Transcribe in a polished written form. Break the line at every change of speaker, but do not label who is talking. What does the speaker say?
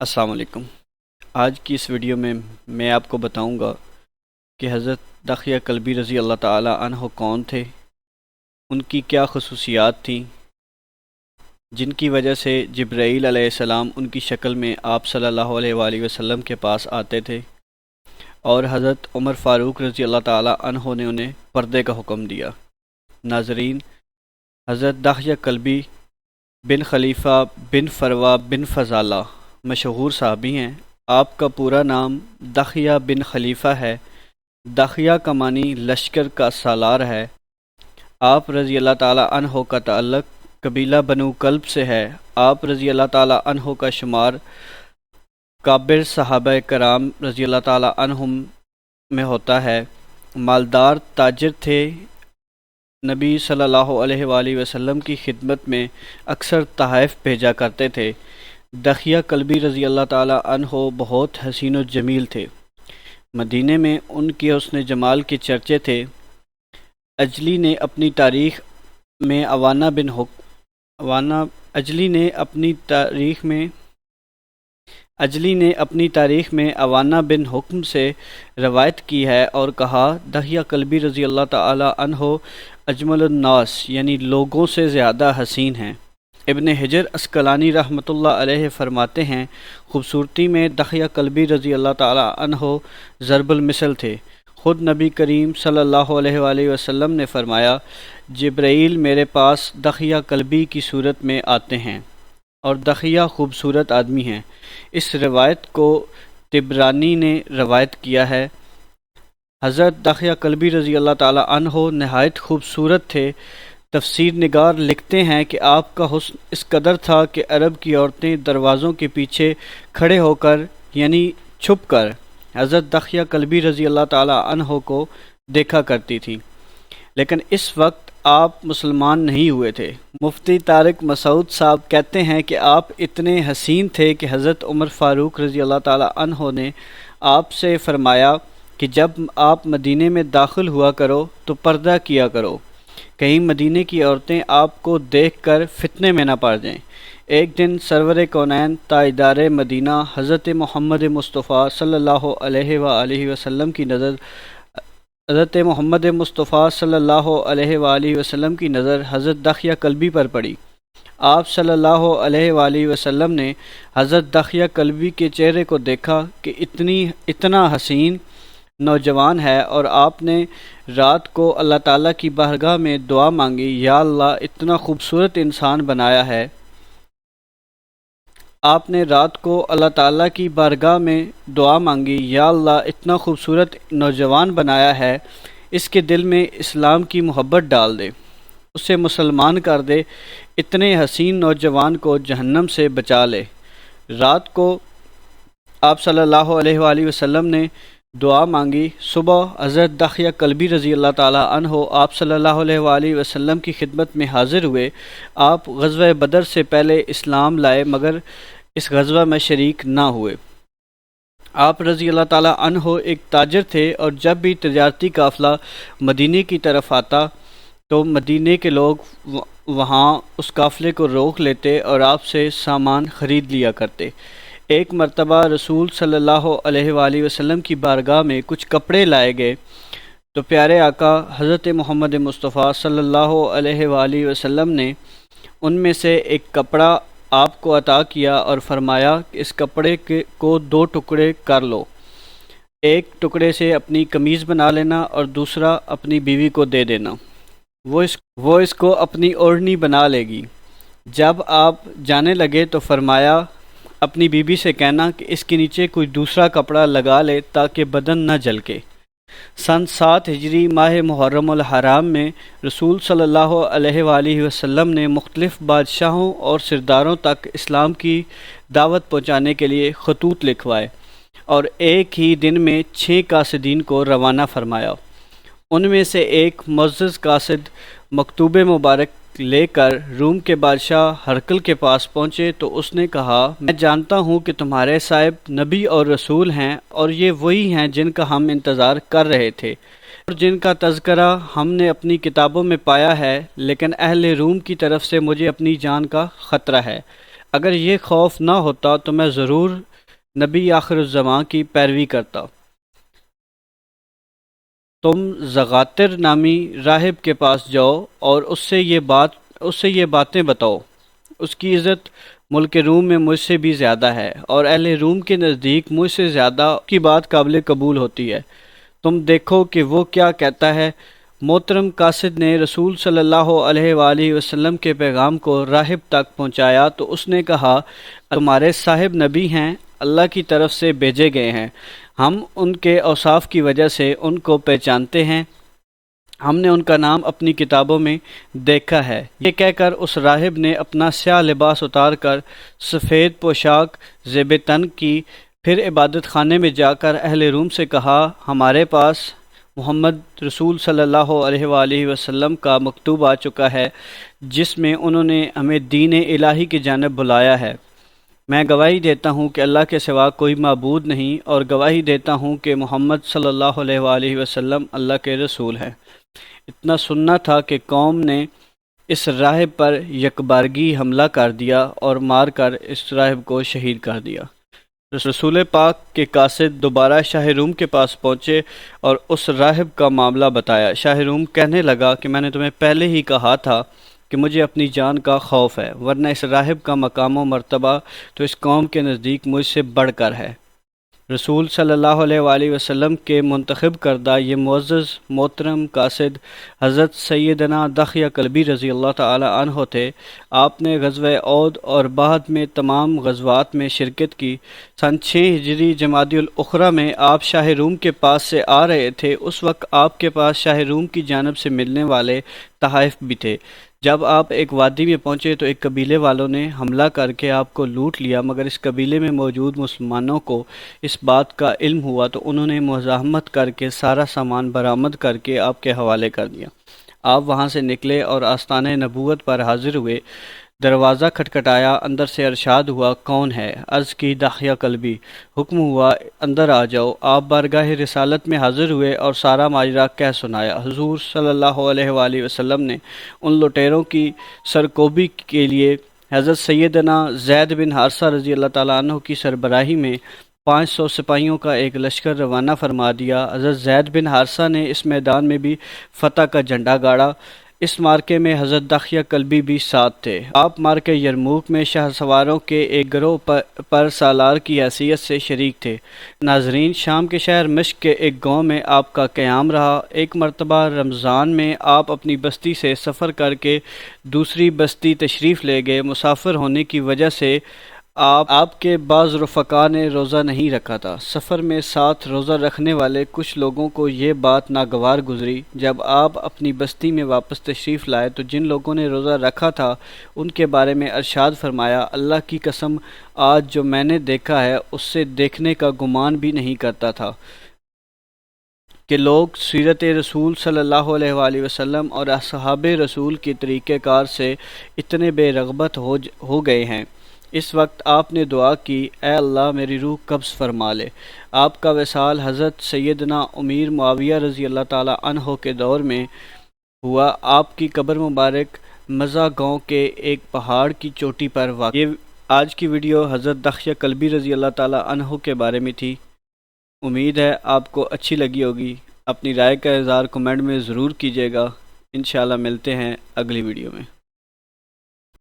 السلام علیکم۔ آج کی اس ویڈیو میں آپ کو بتاؤں گا کہ حضرت دخیہ کلبی رضی اللہ تعالی عنہ کون تھے، ان کی کیا خصوصیات تھیں جن کی وجہ سے جبرائیل علیہ السلام ان کی شکل میں آپ صلی اللہ علیہ وآلہ وسلم کے پاس آتے تھے، اور حضرت عمر فاروق رضی اللہ تعالی عنہ نے انہیں پردے کا حکم دیا۔ ناظرین، حضرت دخیہ کلبی بن خلیفہ بن فروہ بن فضالہ مشہور صحابی ہیں۔ آپ کا پورا نام دخیہ بن خلیفہ ہے۔ دخیہ کا معنی لشکر کا سالار ہے۔ آپ رضی اللہ تعالی عنہ کا تعلق قبیلہ بنو کلب سے ہے۔ آپ رضی اللہ تعالی عنہ کا شمار کابر صحابہ کرام رضی اللہ تعالی عنہم میں ہوتا ہے۔ مالدار تاجر تھے۔ نبی صلی اللہ علیہ وآلہ وسلم کی خدمت میں اکثر تحائف بھیجا کرتے تھے۔ دخیہ کلبی رضی اللہ تعالی عنہ بہت حسین و جمیل تھے۔ مدینے میں ان کے حسن جمال کے چرچے تھے۔ اجلی نے اپنی تاریخ میں عوانہ بن حکم سے روایت کی ہے اور کہا، دخیہ کلبی رضی اللہ تعالی عنہ اجمل الناس، یعنی لوگوں سے زیادہ حسین ہیں۔ ابن حجر عسقلانی رحمۃ اللہ علیہ فرماتے ہیں، خوبصورتی میں دخیہ کلبی رضی اللہ تعالی عنہ ضرب المثل تھے۔ خود نبی کریم صلی اللہ علیہ وآلہ وسلم نے فرمایا، جبرائیل میرے پاس دخیہ کلبی کی صورت میں آتے ہیں، اور دخیہ خوبصورت آدمی ہیں۔ اس روایت کو طبرانی نے روایت کیا ہے۔ حضرت دخیہ کلبی رضی اللہ تعالی عنہ نہایت خوبصورت تھے۔ تفسیر نگار لکھتے ہیں کہ آپ کا حسن اس قدر تھا کہ عرب کی عورتیں دروازوں کے پیچھے کھڑے ہو کر، یعنی چھپ کر، حضرت دخیہ کلبی رضی اللہ تعالی عنہ کو دیکھا کرتی تھیں، لیکن اس وقت آپ مسلمان نہیں ہوئے تھے۔ مفتی طارق مسعود صاحب کہتے ہیں کہ آپ اتنے حسین تھے کہ حضرت عمر فاروق رضی اللہ تعالی عنہ نے آپ سے فرمایا کہ جب آپ مدینے میں داخل ہوا کرو تو پردہ کیا کرو، کہیں مدینے کی عورتیں آپ کو دیکھ کر فتنے میں نہ پڑ جائیں۔ ایک دن سرور کونین تاجدار مدینہ حضرت محمد مصطفیٰ صلی اللہ علیہ وآلہ وسلم کی نظر حضرت دخیہ کلبی پر پڑی۔ آپ صلی اللہ علیہ وآلہ وسلم نے حضرت دخیہ کلبی کے چہرے کو دیکھا کہ اتنا حسین نوجوان ہے، اور آپ نے رات کو اللہ تعالیٰ کی بارگاہ میں دعا مانگی، یا اللہ اتنا خوبصورت انسان بنایا ہے۔ آپ نے رات کو اللہ تعالیٰ کی بارگاہ میں دعا مانگی، یا اللہ اتنا خوبصورت نوجوان بنایا ہے، اس کے دل میں اسلام کی محبت ڈال دے، اسے مسلمان کر دے، اتنے حسین نوجوان کو جہنم سے بچا لے۔ رات کو آپ صلی اللہ علیہ وآلہ وسلم نے دعا مانگی۔ صبح حضرت دخیہ کلبی رضی اللہ تعالی عنہ آپ صلی اللہ علیہ وآلہ وسلم کی خدمت میں حاضر ہوئے۔ آپ غزوہ بدر سے پہلے اسلام لائے، مگر اس غزوہ میں شریک نہ ہوئے۔ آپ رضی اللہ تعالی عنہ ایک تاجر تھے، اور جب بھی تجارتی قافلہ مدینے کی طرف آتا تو مدینے کے لوگ وہاں اس قافلے کو روک لیتے اور آپ سے سامان خرید لیا کرتے۔ ایک مرتبہ رسول صلی اللہ علیہ وآلہ وسلم کی بارگاہ میں کچھ کپڑے لائے گئے تو پیارے آقا حضرت محمد مصطفیٰ صلی اللہ علیہ وآلہ وسلم نے ان میں سے ایک کپڑا آپ کو عطا کیا اور فرمایا کہ اس کپڑے کو 2 ٹکڑے کر لو، ایک ٹکڑے سے اپنی قمیض بنا لینا اور دوسرا اپنی بیوی کو دے دینا، وہ اس کو اپنی اوڑھنی بنا لے گی۔ جب آپ جانے لگے تو فرمایا، اپنی بیوی سے کہنا کہ اس کے نیچے کوئی دوسرا کپڑا لگا لے تاکہ بدن نہ جھلکے۔ سن 7 ہجری ماہ محرم الحرام میں رسول صلی اللہ علیہ وآلہ وسلم نے مختلف بادشاہوں اور سرداروں تک اسلام کی دعوت پہنچانے کے لیے خطوط لکھوائے، اور ایک ہی دن میں 6 قاصدین کو روانہ فرمایا۔ ان میں سے ایک معزز قاصد مکتوب مبارک لے کر روم کے بادشاہ ہرقل کے پاس پہنچے تو اس نے کہا، میں جانتا ہوں کہ تمہارے صاحب نبی اور رسول ہیں، اور یہ وہی ہیں جن کا ہم انتظار کر رہے تھے اور جن کا تذکرہ ہم نے اپنی کتابوں میں پایا ہے، لیکن اہل روم کی طرف سے مجھے اپنی جان کا خطرہ ہے۔ اگر یہ خوف نہ ہوتا تو میں ضرور نبی آخر الزماں کی پیروی کرتا۔ تم زغاتر نامی راہب کے پاس جاؤ اور اس سے یہ باتیں بتاؤ۔ اس کی عزت ملک روم میں مجھ سے بھی زیادہ ہے اور اہل روم کے نزدیک مجھ سے زیادہ کی بات قابل قبول ہوتی ہے۔ تم دیکھو کہ وہ کیا کہتا ہے۔ محترم قاصد نے رسول صلی اللہ علیہ وآلہ وسلم کے پیغام کو راہب تک پہنچایا تو اس نے کہا، تمہارے صاحب نبی ہیں، اللہ کی طرف سے بھیجے گئے ہیں، ہم ان کے اوصاف کی وجہ سے ان کو پہچانتے ہیں، ہم نے ان کا نام اپنی کتابوں میں دیکھا ہے۔ یہ کہہ کر اس راہب نے اپنا سیاہ لباس اتار کر سفید پوشاک زیب تن کی، پھر عبادت خانے میں جا کر اہل روم سے کہا، ہمارے پاس محمد رسول صلی اللہ علیہ وآلہ وسلم کا مکتوب آ چکا ہے جس میں انہوں نے ہمیں دین الہی کی جانب بلایا ہے۔ میں گواہی دیتا ہوں کہ اللہ کے سوا کوئی معبود نہیں، اور گواہی دیتا ہوں کہ محمد صلی اللہ علیہ وآلہ وسلم اللہ کے رسول ہیں۔ اتنا سننا تھا کہ قوم نے اس راہب پر یکبارگی حملہ کر دیا اور مار کر اس راہب کو شہید کر دیا۔ رسول پاک کے قاصد دوبارہ شاہ روم کے پاس پہنچے اور اس راہب کا معاملہ بتایا۔ شاہ روم کہنے لگا کہ میں نے تمہیں پہلے ہی کہا تھا کہ مجھے اپنی جان کا خوف ہے، ورنہ اس راہب کا مقام و مرتبہ تو اس قوم کے نزدیک مجھ سے بڑھ کر ہے۔ رسول صلی اللہ علیہ وآلہ وسلم کے منتخب کردہ یہ معزز محترم قاصد حضرت سیدنا دخیہ کلبی رضی اللہ تعالی عنہ تھے۔ آپ نے غزوہ احد اور بعد میں تمام غزوات میں شرکت کی۔ سن 6 ہجری جمادی الاخری میں آپ شاہ روم کے پاس سے آ رہے تھے۔ اس وقت آپ کے پاس شاہ روم کی جانب سے ملنے والے تحائف بھی تھے۔ جب آپ ایک وادی میں پہنچے تو ایک قبیلے والوں نے حملہ کر کے آپ کو لوٹ لیا، مگر اس قبیلے میں موجود مسلمانوں کو اس بات کا علم ہوا تو انہوں نے مزاحمت کر کے سارا سامان برآمد کر کے آپ کے حوالے کر دیا۔ آپ وہاں سے نکلے اور آستانِ نبوت پر حاضر ہوئے۔ دروازہ کھٹکھٹایا، اندر سے ارشاد ہوا، کون ہے؟ عرض کی دخیہ کلبی۔ حکم ہوا، اندر آ جاؤ۔ آپ بارگاہ رسالت میں حاضر ہوئے اور سارا ماجرا کہہ سنایا۔ حضور صلی اللہ علیہ وآلہ وسلم نے ان لٹیروں کی سرکوبی کے لیے حضرت سیدنا زید بن حارثہ رضی اللہ تعالیٰ عنہ کی سربراہی میں 500 سپاہیوں کا ایک لشکر روانہ فرما دیا۔ حضرت زید بن حارثہ نے اس میدان میں بھی فتح کا جھنڈا گاڑا۔ اس مارکے میں حضرت دخیہ کلبی بھی ساتھ تھے۔ آپ مارکے یرموک میں شاہ سواروں کے ایک گروہ پر سالار کی حیثیت سے شریک تھے۔ ناظرین، شام کے شہر مشق کے ایک گاؤں میں آپ کا قیام رہا۔ ایک مرتبہ رمضان میں آپ اپنی بستی سے سفر کر کے دوسری بستی تشریف لے گئے۔ مسافر ہونے کی وجہ سے آپ کے بعض رفقا نے روزہ نہیں رکھا تھا۔ سفر میں ساتھ روزہ رکھنے والے کچھ لوگوں کو یہ بات ناگوار گزری۔ جب آپ اپنی بستی میں واپس تشریف لائے تو جن لوگوں نے روزہ رکھا تھا ان کے بارے میں ارشاد فرمایا، اللہ کی قسم، آج جو میں نے دیکھا ہے اس سے دیکھنے کا گمان بھی نہیں کرتا تھا کہ لوگ سیرت رسول صلی اللہ علیہ وآلہ وسلم اور اصحاب رسول کی طریقہ کار سے اتنے بے رغبت ہو گئے ہیں۔ اس وقت آپ نے دعا کی، اے اللہ میری روح قبض فرما لے۔ آپ کا وصال حضرت سیدنا امیر معاویہ رضی اللہ تعالی عنہ کے دور میں ہوا۔ آپ کی قبر مبارک مزہ گاؤں کے ایک پہاڑ کی چوٹی پر واقع۔ یہ آج کی ویڈیو حضرت دخیہ کلبی رضی اللہ تعالی عنہ کے بارے میں تھی۔ امید ہے آپ کو اچھی لگی ہوگی۔ اپنی رائے کا اظہار کمنٹ میں ضرور کیجیے گا۔ انشاءاللہ ملتے ہیں اگلی ویڈیو میں۔